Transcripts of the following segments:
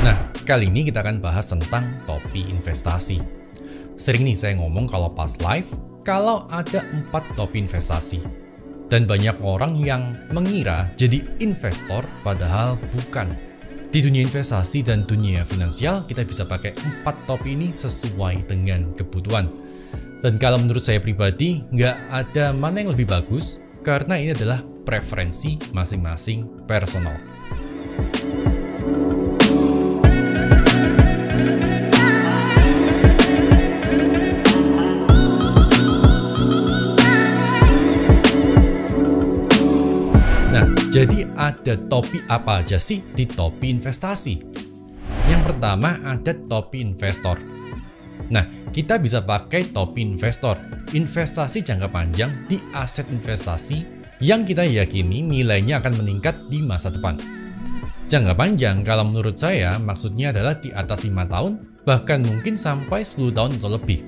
Nah, kali ini kita akan bahas tentang topi investasi. Sering nih saya ngomong kalau pas live, kalau ada 4 topi investasi. Dan banyak orang yang mengira jadi investor padahal bukan. Di dunia investasi dan dunia finansial, kita bisa pakai 4 topi ini sesuai dengan kebutuhan. Dan kalau menurut saya pribadi, nggak ada mana yang lebih bagus, karena ini adalah preferensi masing-masing personal. Nah, jadi ada topi apa aja sih di topi investasi? Yang pertama ada topi investor. Nah, kita bisa pakai topi investor, investasi jangka panjang di aset investasi yang kita yakini nilainya akan meningkat di masa depan. Jangka panjang kalau menurut saya maksudnya adalah di atas 5 tahun, bahkan mungkin sampai 10 tahun atau lebih.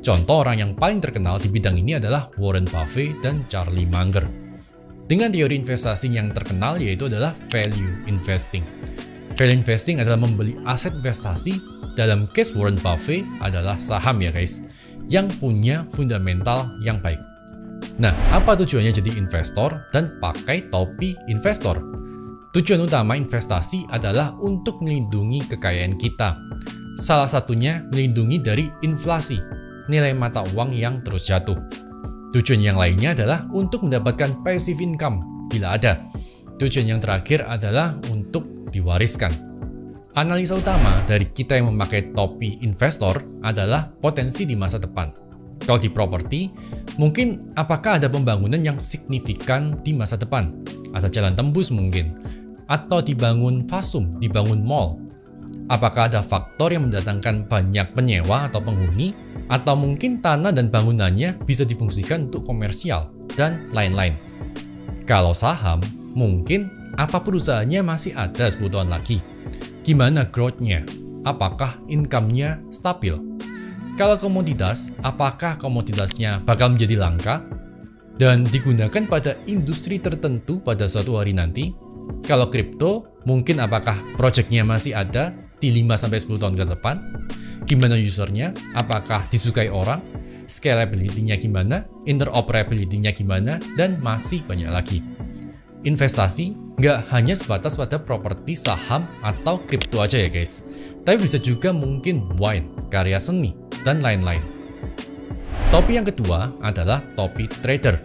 Contoh orang yang paling terkenal di bidang ini adalah Warren Buffett dan Charlie Munger. Dengan teori investasi yang terkenal yaitu adalah value investing. Value investing adalah membeli aset investasi, dalam case Warren Buffett adalah saham ya guys, yang punya fundamental yang baik. Nah, apa tujuannya jadi investor dan pakai topi investor? Tujuan utama investasi adalah untuk melindungi kekayaan kita. Salah satunya melindungi dari inflasi, nilai mata uang yang terus jatuh. Tujuan yang lainnya adalah untuk mendapatkan passive income bila ada. Tujuan yang terakhir adalah untuk diwariskan. Analisa utama dari kita yang memakai topi investor adalah potensi di masa depan. Kalau di properti, mungkin apakah ada pembangunan yang signifikan di masa depan? Ada jalan tembus mungkin, atau dibangun fasum, dibangun mall. Apakah ada faktor yang mendatangkan banyak penyewa atau penghuni, atau mungkin tanah dan bangunannya bisa difungsikan untuk komersial, dan lain-lain. Kalau saham, mungkin apa perusahaannya masih ada 10 tahun lagi. Gimana growth-nya? Apakah income-nya stabil? Kalau komoditas, apakah komoditasnya bakal menjadi langka dan digunakan pada industri tertentu pada suatu hari nanti? Kalau kripto, mungkin apakah project-nya masih ada di 5-10 tahun ke depan? Gimana usernya? Apakah disukai orang? Scalability-nya gimana? Interoperability-nya gimana? Dan masih banyak lagi. Investasi nggak hanya sebatas pada properti, saham, atau kripto aja ya guys. Tapi bisa juga mungkin wine, karya seni, dan lain-lain. Topi yang kedua adalah topi trader.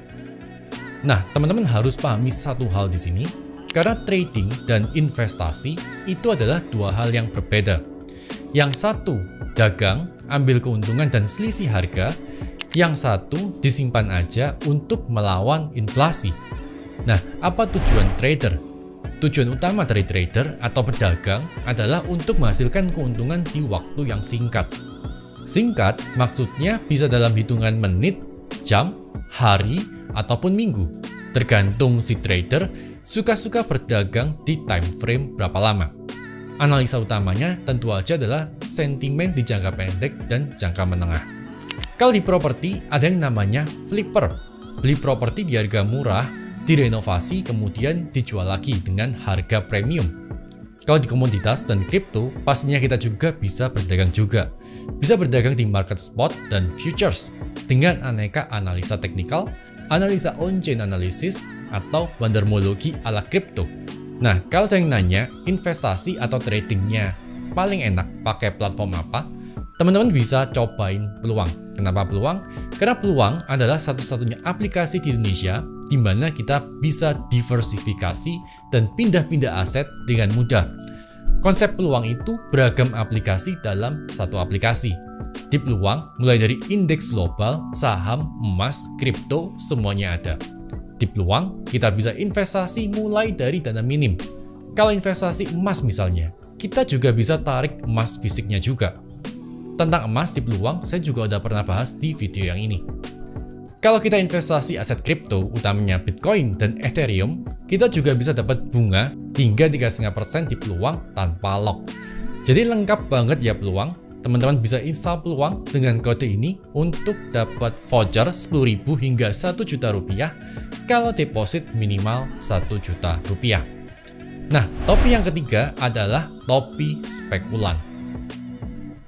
Nah, teman-teman harus pahami satu hal di sini. Karena trading dan investasi itu adalah dua hal yang berbeda. Yang satu, dagang, ambil keuntungan dan selisih harga. Yang satu, disimpan aja untuk melawan inflasi. Nah, apa tujuan trader? Tujuan utama dari trader atau pedagang adalah untuk menghasilkan keuntungan di waktu yang singkat. Singkat maksudnya bisa dalam hitungan menit, jam, hari, ataupun minggu. Tergantung si trader suka-suka berdagang di time frame berapa lama. Analisa utamanya tentu aja adalah sentimen di jangka pendek dan jangka menengah. Kalau di properti ada yang namanya flipper. Beli properti di harga murah, direnovasi kemudian dijual lagi dengan harga premium. Kalau di komoditas dan kripto, pastinya kita juga bisa berdagang juga. Bisa berdagang di market spot dan futures dengan aneka analisa teknikal, analisa on-chain analysis, atau bandarmologi ala kripto. Nah, kalau ada yang nanya, investasi atau tradingnya paling enak pakai platform apa? Teman-teman bisa cobain Peluang. Kenapa Peluang? Karena Peluang adalah satu-satunya aplikasi di Indonesia di mana kita bisa diversifikasi dan pindah-pindah aset dengan mudah. Konsep Peluang itu beragam aplikasi dalam satu aplikasi. Di Peluang, mulai dari indeks global, saham, emas, kripto, semuanya ada. Di Peluang, kita bisa investasi mulai dari dana minim. Kalau investasi emas misalnya, kita juga bisa tarik emas fisiknya juga. Tentang emas di Peluang, saya juga udah pernah bahas di video yang ini. Kalau kita investasi aset kripto, utamanya Bitcoin dan Ethereum, kita juga bisa dapat bunga hingga 3,5% di Peluang tanpa lock. Jadi lengkap banget ya Peluang. Teman-teman bisa install Peluang dengan kode ini untuk dapat voucher 10.000 hingga 1 juta rupiah kalau deposit minimal 1 juta rupiah. Nah, topi yang ketiga adalah topi spekulan.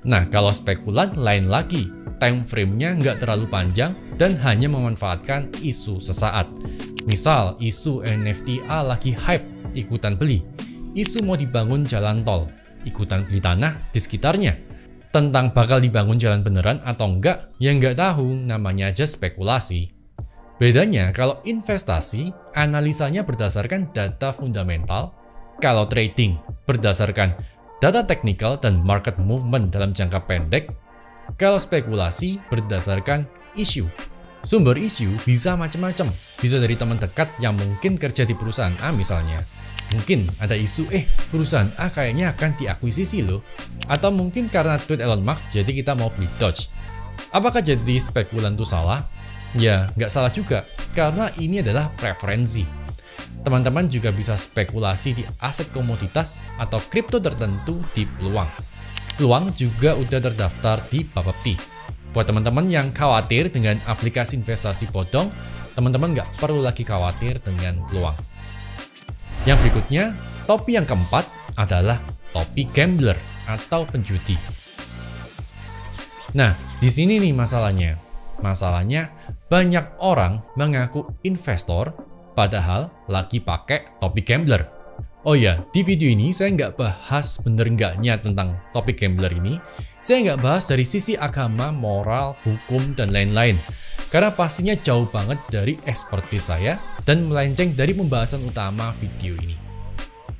Nah, kalau spekulan lain lagi, time frame-nya nggak terlalu panjang dan hanya memanfaatkan isu sesaat. Misal, isu NFT A lagi hype, ikutan beli. Isu mau dibangun jalan tol, ikutan beli tanah di sekitarnya. Tentang bakal dibangun jalan beneran atau enggak, yang nggak tahu, namanya aja spekulasi. Bedanya, kalau investasi, analisanya berdasarkan data fundamental. Kalau trading, berdasarkan data teknikal dan market movement dalam jangka pendek. Kalau spekulasi, berdasarkan isu. Sumber isu bisa macam-macam. Bisa dari teman dekat yang mungkin kerja di perusahaan A misalnya. Mungkin ada isu, perusahaan A kayaknya akan diakuisisi loh. Atau mungkin karena tweet Elon Musk, jadi kita mau beli Doge. Apakah jadi spekulan itu salah? Ya, nggak salah juga, karena ini adalah preferensi. Teman-teman juga bisa spekulasi di aset komoditas atau kripto tertentu di Peluang. Peluang juga udah terdaftar di Bapepti. Buat teman-teman yang khawatir dengan aplikasi investasi bodong, teman-teman nggak perlu lagi khawatir dengan Peluang. Yang berikutnya, topi yang keempat adalah topi gambler atau penjudi. Nah, di sini nih masalahnya. Masalahnya, banyak orang mengaku investor, padahal lagi pakai topi gambler. Oh ya, di video ini saya nggak bahas bener nggaknya tentang topi gambler ini. Saya nggak bahas dari sisi agama, moral, hukum, dan lain-lain. Karena pastinya jauh banget dari ekspertis saya dan melenceng dari pembahasan utama video ini.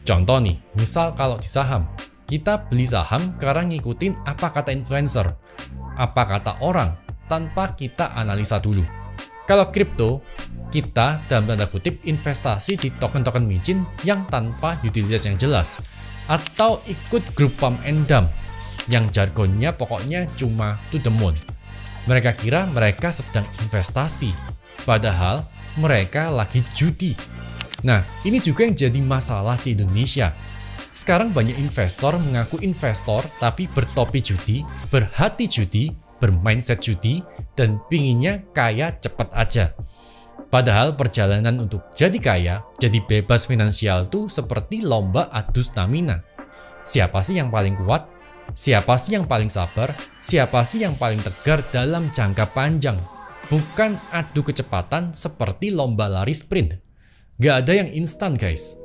Contoh nih, misal kalau di saham, kita beli saham karena ngikutin apa kata influencer, apa kata orang, tanpa kita analisa dulu. Kalau kripto, kita dalam tanda kutip investasi di token-token micin yang tanpa utilitas yang jelas, atau ikut grup pump and dump yang jargonnya pokoknya cuma to the moon. Mereka kira mereka sedang investasi, padahal mereka lagi judi. Nah, ini juga yang jadi masalah di Indonesia. Sekarang banyak investor mengaku investor tapi bertopi judi, berhati judi, bermindset judi, dan pinginnya kaya cepat aja. Padahal perjalanan untuk jadi kaya, jadi bebas finansial itu seperti lomba adu stamina. Siapa sih yang paling kuat? Siapa sih yang paling sabar? Siapa sih yang paling tegar dalam jangka panjang? Bukan adu kecepatan seperti lomba lari sprint. Gak ada yang instan guys.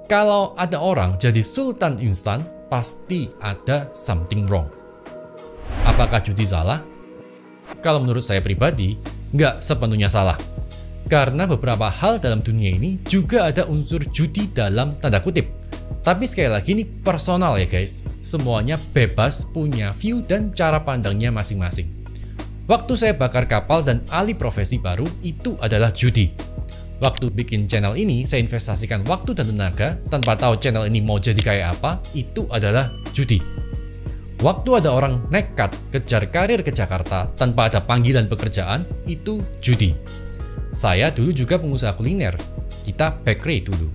Kalau ada orang jadi sultan instan, pasti ada something wrong. Apakah judi salah? Kalau menurut saya pribadi, nggak sepenuhnya salah. Karena beberapa hal dalam dunia ini juga ada unsur judi dalam tanda kutip. Tapi sekali lagi ini personal ya guys. Semuanya bebas punya view dan cara pandangnya masing-masing. Waktu saya bakar kapal dan alih profesi baru, itu adalah judi. Waktu bikin channel ini, saya investasikan waktu dan tenaga tanpa tahu channel ini mau jadi kayak apa, itu adalah judi. Waktu ada orang nekat kejar karir ke Jakarta tanpa ada panggilan pekerjaan, itu judi. Saya dulu juga pengusaha kuliner, kita bakery dulu.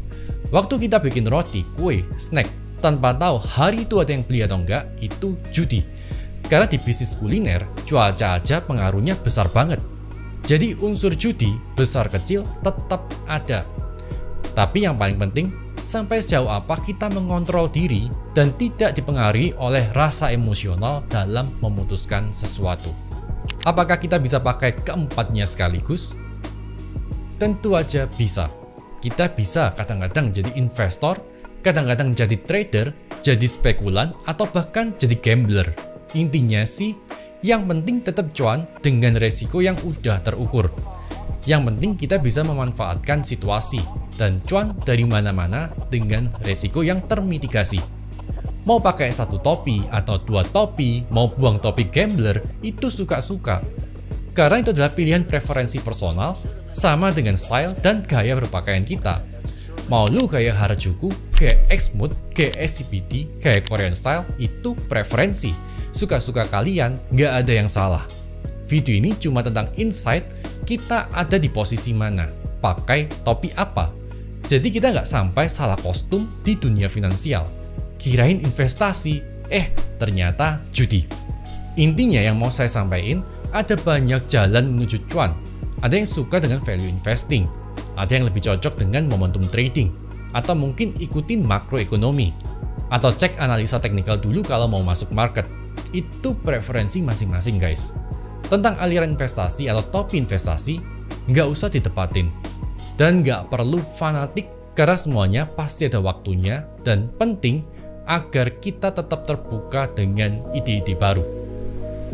Waktu kita bikin roti, kue, snack, tanpa tahu hari itu ada yang beli atau enggak, itu judi. Karena di bisnis kuliner, cuaca aja pengaruhnya besar banget. Jadi unsur judi, besar kecil, tetap ada. Tapi yang paling penting, sampai sejauh apa kita mengontrol diri dan tidak dipengaruhi oleh rasa emosional dalam memutuskan sesuatu. Apakah kita bisa pakai keempatnya sekaligus? Tentu aja bisa. Kita bisa kadang-kadang jadi investor, kadang-kadang jadi trader, jadi spekulan, atau bahkan jadi gambler. Intinya sih, yang penting tetap cuan dengan resiko yang udah terukur. Yang penting kita bisa memanfaatkan situasi dan cuan dari mana-mana dengan resiko yang termitigasi. Mau pakai satu topi atau dua topi, mau buang topi gambler, itu suka-suka. Karena itu adalah pilihan preferensi personal, sama dengan style dan gaya berpakaian kita. Mau lu gaya Harajuku, gaya X-Mood, gaya SCBD, gaya Korean style, itu preferensi. Suka-suka kalian, nggak ada yang salah. Video ini cuma tentang insight, kita ada di posisi mana, pakai topi apa. Jadi kita nggak sampai salah kostum di dunia finansial. Kirain investasi, ternyata judi. Intinya yang mau saya sampaikan, ada banyak jalan menuju cuan. Ada yang suka dengan value investing, ada yang lebih cocok dengan momentum trading, atau mungkin ikutin makroekonomi, atau cek analisa teknikal dulu kalau mau masuk market. Itu preferensi masing-masing guys. Tentang aliran investasi atau topi investasi, nggak usah ditepatin. Dan nggak perlu fanatik karena semuanya pasti ada waktunya dan penting agar kita tetap terbuka dengan ide-ide baru.